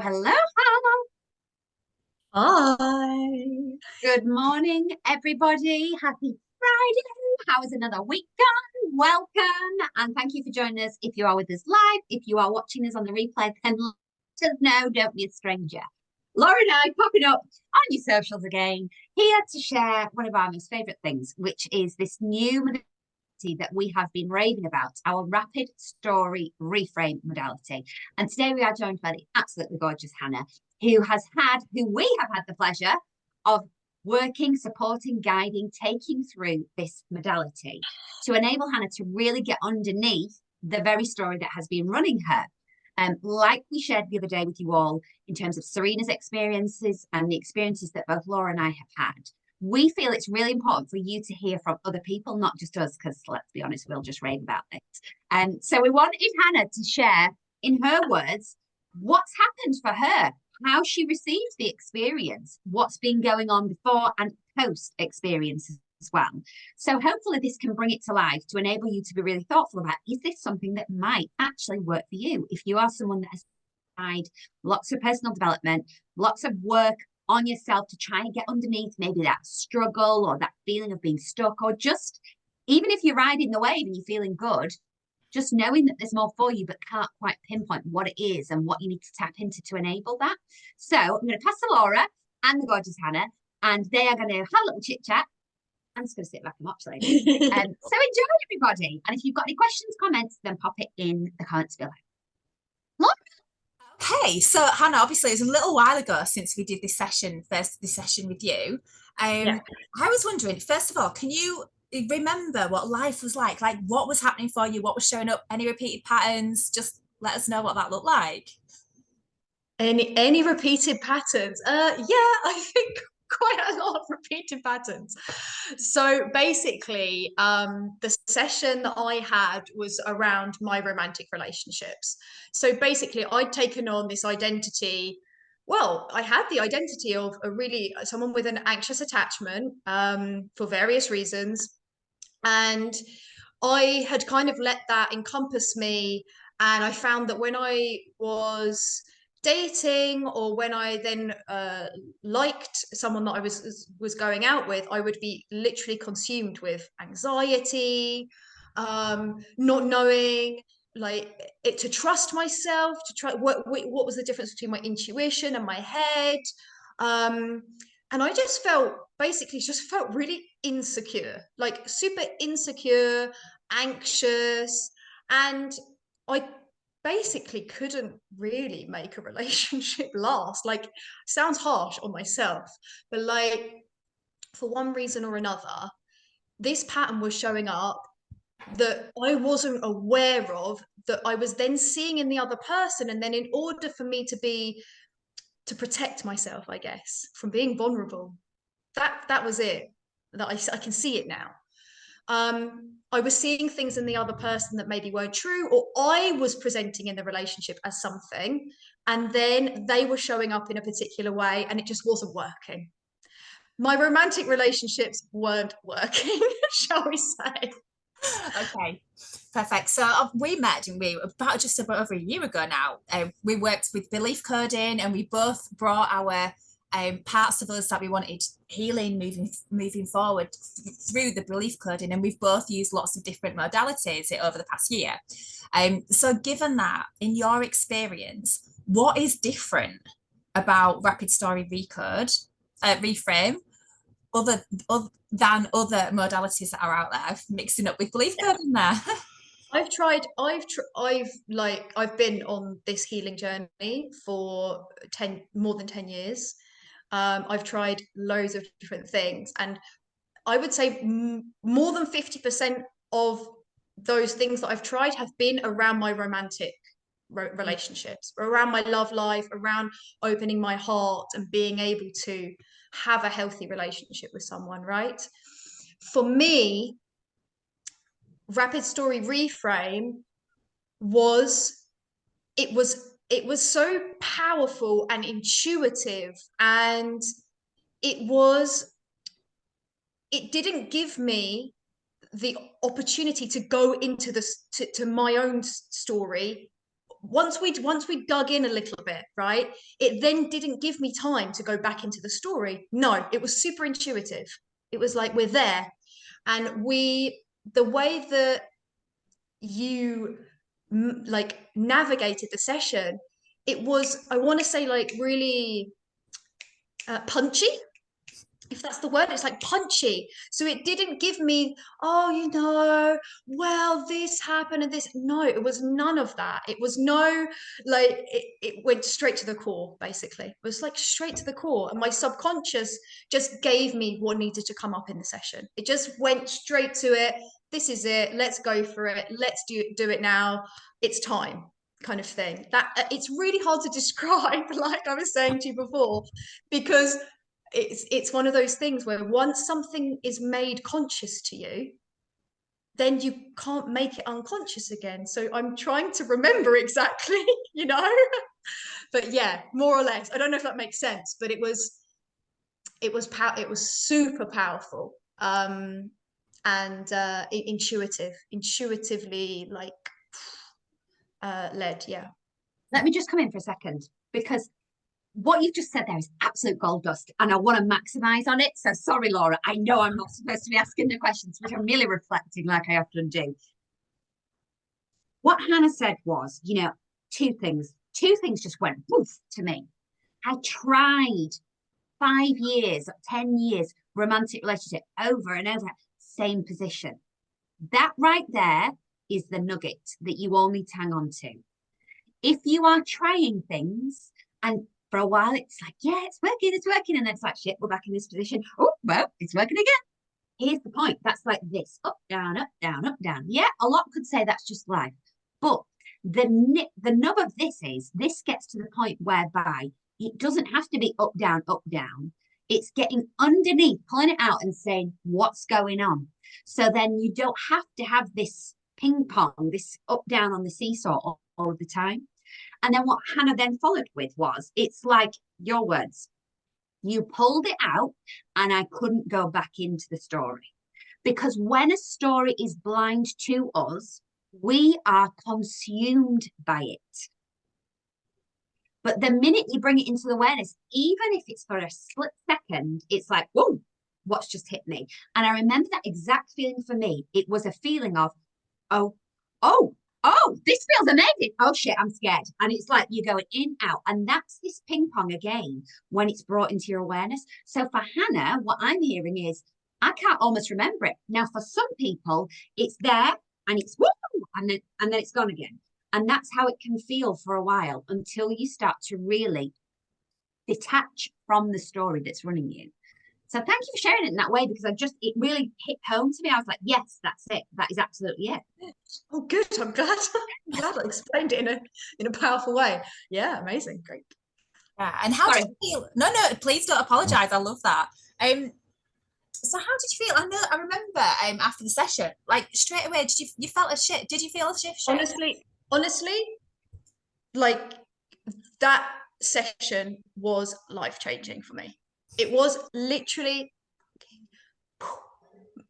Hello, Hannah. Hi. Good morning, everybody. Happy Friday. How is another week gone? Welcome, and thank you for joining us. If you are with us live, if you are watching us on the replay, then let us know. Don't be a stranger. Laura and I popping up on your socials again, here to share one of our most favourite things, which is this new modality that we have been raving about, our Rapid Story Reframe modality. And today we are joined by the absolutely gorgeous Hannah, who we have had the pleasure of working, supporting, guiding, taking through this modality to enable Hannah to really get underneath the very story that has been running her. Like we shared the other day with you all in terms of Serena's experiences and the experiences that both Laura and I have had, we feel it's really important for you to hear from other people, not just us, because let's be honest, we'll just rave about this. So we wanted Hannah to share in her words what's happened for her, how she received the experience, what's been going on before and post experience as well. So hopefully this can bring it to life to enable you to be really thoughtful about, is this something that might actually work for you? If you are someone that has tried lots of personal development, lots of work on yourself to try and get underneath maybe that struggle or that feeling of being stuck, or just even if you're riding the wave and you're feeling good, just knowing that there's more for you but can't quite pinpoint what it is and what you need to tap into to enable that. So I'm going to pass to Laura and the gorgeous Hannah, and they are going to have a little chit chat. I'm just going to sit back and watch, ladies. So enjoy, everybody. And if you've got any questions, comments, then pop it in the comments below. Laura? Okay, so Hannah, obviously it was a little while ago since we did this session with you. Yeah. I was wondering, first of all, can you remember what life was like? Like what was happening for you? What was showing up? Any repeated patterns? Just let us know what that looked like. Any repeated patterns? Yeah, I think quite a lot of repeated patterns. So basically, the session that I had was around my romantic relationships. So basically, I'd taken on this identity. Well, I had the identity of a really someone with an anxious attachment for various reasons, and I had kind of let that encompass me. And I found that when I was dating, or when I then liked someone that I was going out with, I would be literally consumed with anxiety, not knowing like it to trust myself, to try what was the difference between my intuition and my head. um and I just felt basically just felt really insecure, like super insecure, anxious, and I basically couldn't really make a relationship last. Like, sounds harsh on myself, but like for one reason or another, this pattern was showing up that I wasn't aware of, that I was then seeing in the other person. And then in order for me to protect myself, I guess, from being vulnerable, that was it. That I can see it now. I was seeing things in the other person that maybe weren't true, or I was presenting in the relationship as something, and then they were showing up in a particular way, and it just wasn't working. My romantic relationships weren't working, shall we say. Okay, perfect. So we met, and we about just about over a year ago now. We worked with belief coding, and we both brought our parts of us that we wanted healing moving forward through the belief coding, and we've both used lots of different modalities over the past year. So given that, in your experience, what is different about Rapid Story Reframe, than other modalities that are out there, mixing up with belief coding there? I've been on this healing journey for more than 10 years. I've tried loads of different things, and I would say more than 50% of those things that I've tried have been around my romantic relationships, around my love life, around opening my heart and being able to have a healthy relationship with someone, right? For me, Rapid Story Reframe was it was so powerful and intuitive, and it was it didn't give me the opportunity to go into this to my own story once we dug in a little bit, right, it then didn't give me time to go back into the story. No, it was super intuitive. It was like, we're there. And the way that you like navigated the session, it was, I want to say, like really punchy, if that's the word. It's like punchy. So it didn't give me, oh, well, this happened and this. No, it was none of that. It was no, like, it went straight to the core, basically. It was like straight to the core. And my subconscious just gave me what needed to come up in the session. It just went straight to it. This is it. Let's go for it. Let's do it now. It's time, kind of thing. That it's really hard to describe, like I was saying to you before, because it's one of those things where once something is made conscious to you, then you can't make it unconscious again. So I'm trying to remember exactly, but yeah, more or less. I don't know if that makes sense, but it was super powerful, and intuitively, like led. Yeah. Let me just come in for a second, because what you've just said there is absolute gold dust, and I want to maximize on it. So sorry, Laura, I know I'm not supposed to be asking the questions, which I'm really reflecting like I often do. What Hannah said was, two things just went poof to me. I tried 5 years, 10 years, romantic relationship over and over, same position. That right there is the nugget that you all need to hang on to. If you are trying things and for a while it's like, yeah, it's working. And then it's like, shit, we're back in this position. Oh, well, it's working again. Here's the point. That's like this, up, down, up, down, up, down. Yeah, a lot could say that's just life. But the nub of this is, this gets to the point whereby it doesn't have to be up, down, up, down. It's getting underneath, pulling it out and saying, what's going on? So then you don't have to have this ping pong, this up, down on the seesaw all the time. And then what Hannah then followed with was, it's like your words. You pulled it out and I couldn't go back into the story. Because when a story is blind to us, we are consumed by it. But the minute you bring it into the awareness, even if it's for a split second, it's like, whoa, what's just hit me? And I remember that exact feeling for me. It was a feeling of, oh, this feels amazing. Oh shit, I'm scared. And it's like you're going in, out. And that's this ping pong again when it's brought into your awareness. So for Hannah, what I'm hearing is, I can't almost remember it. Now, for some people, it's there and it's woo, and then it's gone again. And that's how it can feel for a while until you start to really detach from the story that's running you. So thank you for sharing it in that way, because it really hit home to me. I was like, yes, that's it. That is absolutely it. Oh, good. I'm glad I explained it in a powerful way. Yeah, amazing. Great. Yeah. And how did you feel? No, please don't apologize. I love that. So how did you feel? I remember after the session, like straight away, you felt a shift? Did you feel a shift? Honestly, like that session was life-changing for me. It was literally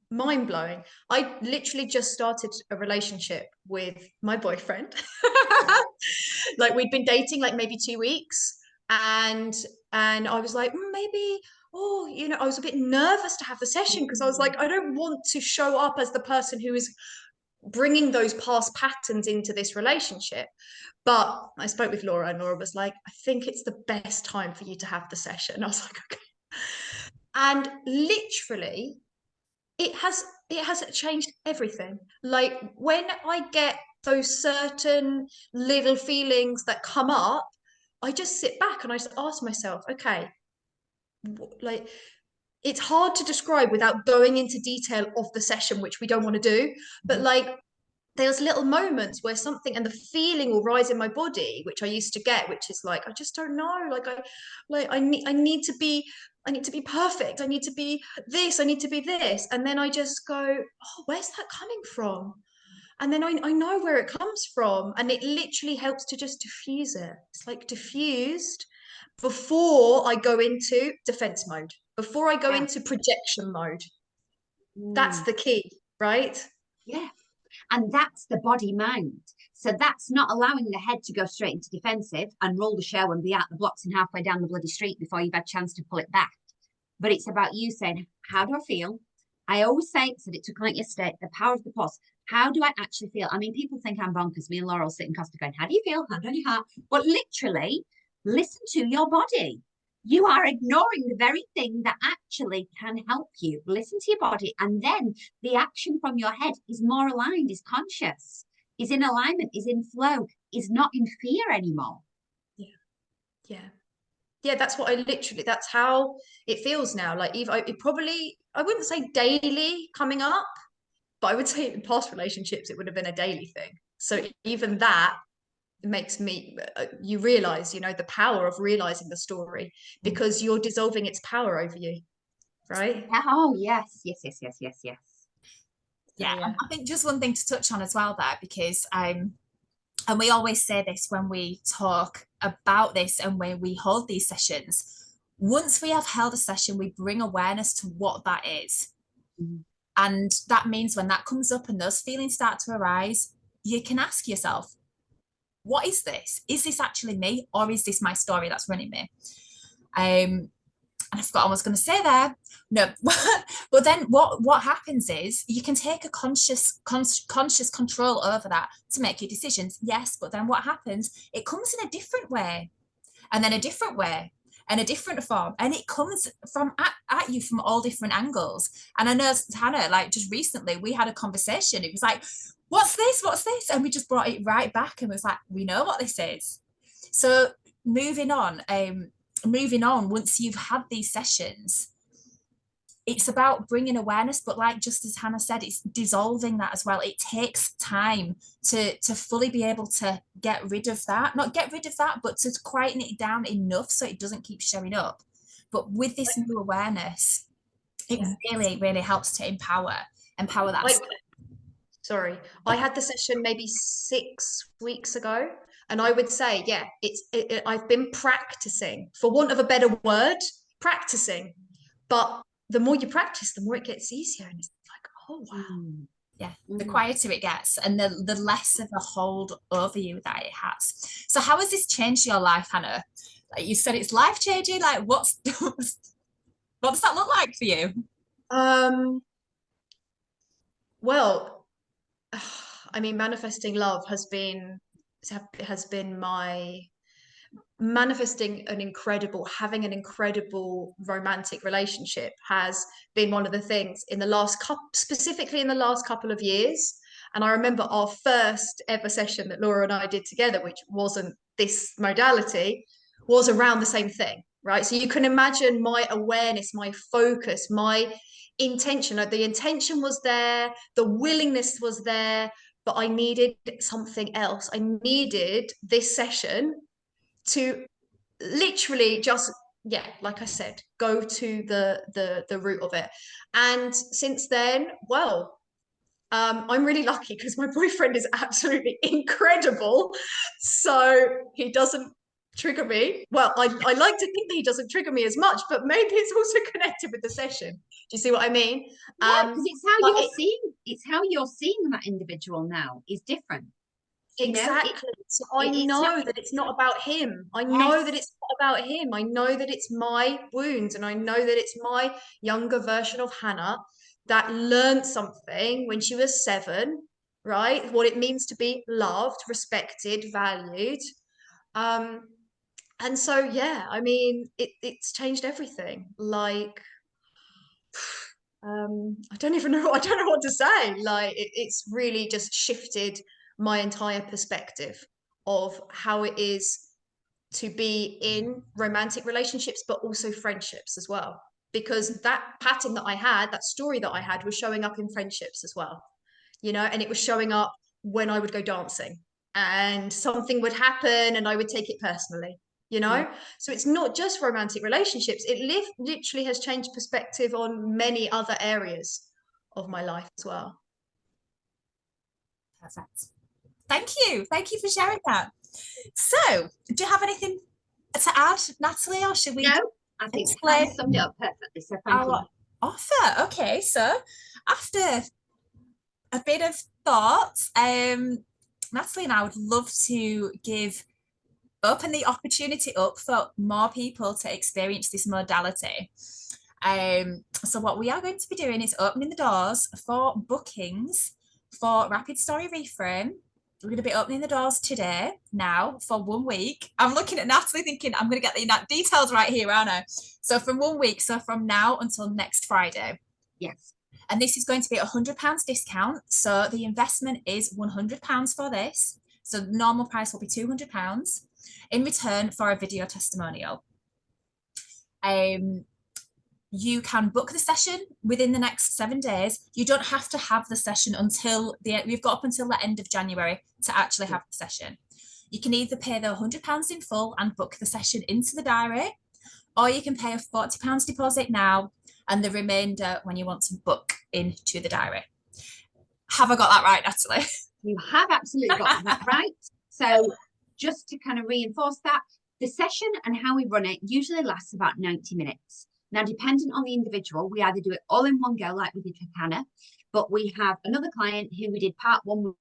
mind-blowing. I literally just started a relationship with my boyfriend. Like we'd been dating like maybe 2 weeks, and I was like, maybe, I was a bit nervous to have the session, because I was like, I don't want to show up as the person who is bringing those past patterns into this relationship. But I spoke with Laura, and Laura was like, I think it's the best time for you to have the session. I was like, okay. And literally it has changed everything. Like when I get those certain little feelings that come up, I just sit back and I just ask myself, okay, like, it's hard to describe without going into detail of the session, which we don't want to do, but like there's little moments where something and the feeling will rise in my body, which I used to get, which is like, I just don't know, I need to be perfect, I need to be this, I need to be this, and then I just go, oh, where's that coming from? And then I know where it comes from, and it literally helps to just diffuse it. It's like diffused before I go into defense mode, before I go into projection mode. That's the key, right? Yeah. And that's the body mind. So that's not allowing the head to go straight into defensive and roll the show and be out the blocks and halfway down the bloody street before you've had a chance to pull it back. But it's about you saying, how do I feel? I always say, said it took like yesterday, the power of the pause. How do I actually feel? I mean, people think I'm bonkers. Me and Laurel sitting Costa going, how do you feel? Hand on your heart. But literally, listen to your body. You are ignoring the very thing that actually can help you. Listen to your body. And then the action from your head is more aligned, is conscious, is in alignment, is in flow, is not in fear anymore. Yeah, that's what that's how it feels now. Like, I wouldn't say daily coming up, but I would say in past relationships, it would have been a daily thing. So even that makes me, you realize, the power of realizing the story, because you're dissolving its power over you, right? Oh, yes. Yeah, I think just one thing to touch on as well there, because and we always say this when we talk about this and when we hold these sessions, once we have held a session, we bring awareness to what that is. And that means when that comes up and those feelings start to arise, you can ask yourself, what is this? Is this actually me, or is this my story that's running me? And I forgot what I was going to say there. No, but then what happens is you can take a conscious control over that to make your decisions. Yes, but then what happens? It comes in a different way, and then a different way, and a different form, and it comes from at you from all different angles. And I know, Hannah, like just recently we had a conversation. It was like, what's this? And we just brought it right back and was like, we know what this is. So moving on, once you've had these sessions, it's about bringing awareness, but like just as Hannah said, it's dissolving that as well. It takes time to fully be able to get rid of that, not get rid of that, but to quieten it down enough so it doesn't keep showing up. But with this new awareness, it really helps to empower that. Sorry, I had the session maybe 6 weeks ago, and I would say, I've been practicing, for want of a better word, practicing. But the more you practice, the more it gets easier, and it's like, oh wow. Yeah, the quieter it gets, and the less of a hold over you that it has. So how has this changed your life, Hannah? Like you said, it's life changing. Like what does that look like for you? Well, I mean, manifesting love has been my manifesting having an incredible romantic relationship has been one of the things specifically in the last couple of years. And I remember our first ever session that Laura and I did together, which wasn't this modality, was around the same thing, right? So you can imagine my awareness, my focus, my intention. The intention was there, the willingness was there, but I needed something else. I needed this session to literally just, like I said, go to the root of it. And since then, well, I'm really lucky because my boyfriend is absolutely incredible. So he doesn't trigger me. Well, I like to think that he doesn't trigger me as much, but maybe it's also connected with the session. Do you see what I mean? Yeah, because it's how you're seeing that individual now is different. Exactly. So I know that it's not about him. I know that it's not about him. I know that it's my wounds, and I know that it's my younger version of Hannah that learned something when she was 7, right? What it means to be loved, respected, valued. And so, yeah, I mean, it's changed everything. Like, I don't know what to say. Like, it's really just shifted my entire perspective of how it is to be in romantic relationships, but also friendships as well. Because that pattern that I had, that story that I had, was showing up in friendships as well, and it was showing up when I would go dancing and something would happen and I would take it personally. So it's not just romantic relationships. It literally has changed perspective on many other areas of my life as well. Perfect. Thank you for sharing that. So do you have anything to add, Natalie, or should we? No, I think I summed it up perfectly, so thank you. Offer. Okay, so after a bit of thought, Natalie and I would love to open the opportunity up for more people to experience this modality. So what we are going to be doing is opening the doors for bookings for Rapid Story Reframe. We're going to be opening the doors today, now, for 1 week. I'm looking at Natalie thinking, I'm going to get the details right here, aren't I? So from 1 week, so from now until next Friday. Yes. And this is going to be a £100 discount. So the investment is £100 for this. So the normal price will be £200 in return for a video testimonial. You can book the session within the next 7 days. You don't have to have the session until we've got up until the end of January to actually have the session. You can either pay the £100 in full and book the session into the diary, or you can pay a £40 deposit now and the remainder when you want to book into the diary. Have I got that right, Natalie? You have absolutely got that right. So just to kind of reinforce that, the session and how we run it usually lasts about 90 minutes. Now, dependent on the individual, we either do it all in one go like we did with Hannah, but we have another client who we did part one,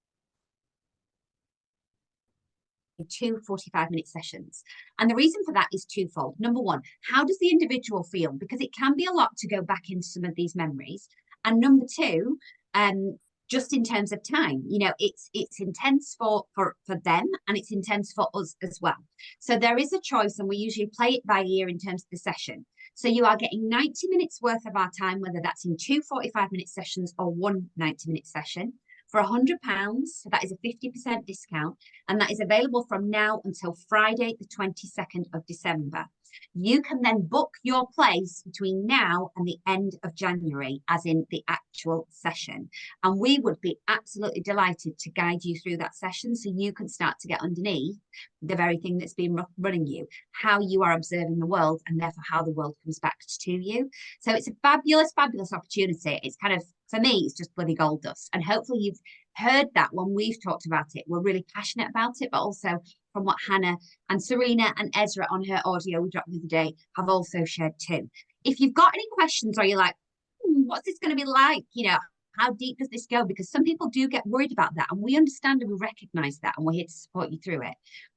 2 45-minute sessions. And the reason for that is twofold. Number one, how does the individual feel? Because it can be a lot to go back into some of these memories. And number two, just in terms of time, you know, it's intense for them and it's intense for us as well. So there is a choice, and we usually play it by ear in terms of the session. So you are getting 90 minutes worth of our time, whether that's in 2 45-minute sessions or 1 90-minute session, for £100. So that is a 50% discount, and that is available from now until Friday, the 22nd of December. You can then book your place between now and the end of January, as in the actual session. And we would be absolutely delighted to guide you through that session so you can start to get underneath the very thing that's been running you, how you are observing the world, and therefore how the world comes back to you. So it's a fabulous, fabulous opportunity. It's kind of, for me, it's just bloody gold dust. And hopefully you've heard that when we've talked about it. We're really passionate about it, but also from what Hannah and Serena and Ezra on her audio we dropped the other day have also shared too. If you've got any questions, or you're like, what's this going to be like? You know, how deep does this go? Because some people do get worried about that, and we understand and we recognize that, and we're here to support you through it.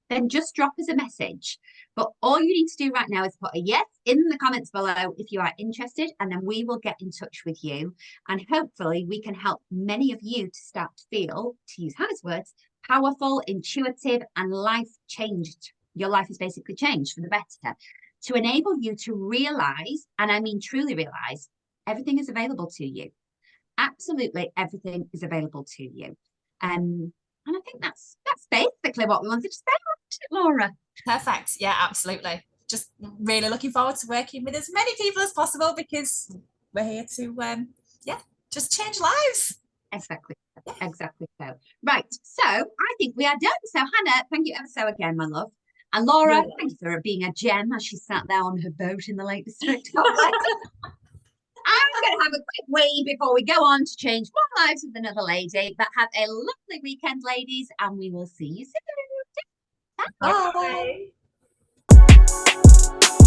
Then just drop us a message. But all you need to do right now is put a yes in the comments below if you are interested, and then we will get in touch with you. And hopefully we can help many of you to start to feel, to use Hannah's words, powerful, intuitive, and life changed. Your life is basically changed for the better, to enable you to realize, and I mean truly realize, everything is available to you. Absolutely everything is available to you. And I think that's basically what we wanted to say, Laura. Perfect. Yeah, absolutely. Just really looking forward to working with as many people as possible, because we're here to, just change lives. Exactly. Exactly so. Right. So I think we are done. So Hannah, thank you ever so again, my love. And Laura, thank you for being a gem as she sat there on her boat in the Lake District. I'm going to have a quick wee before we go on to change more lives with another lady. But have a lovely weekend, ladies, and we will see you soon. Bye. Bye.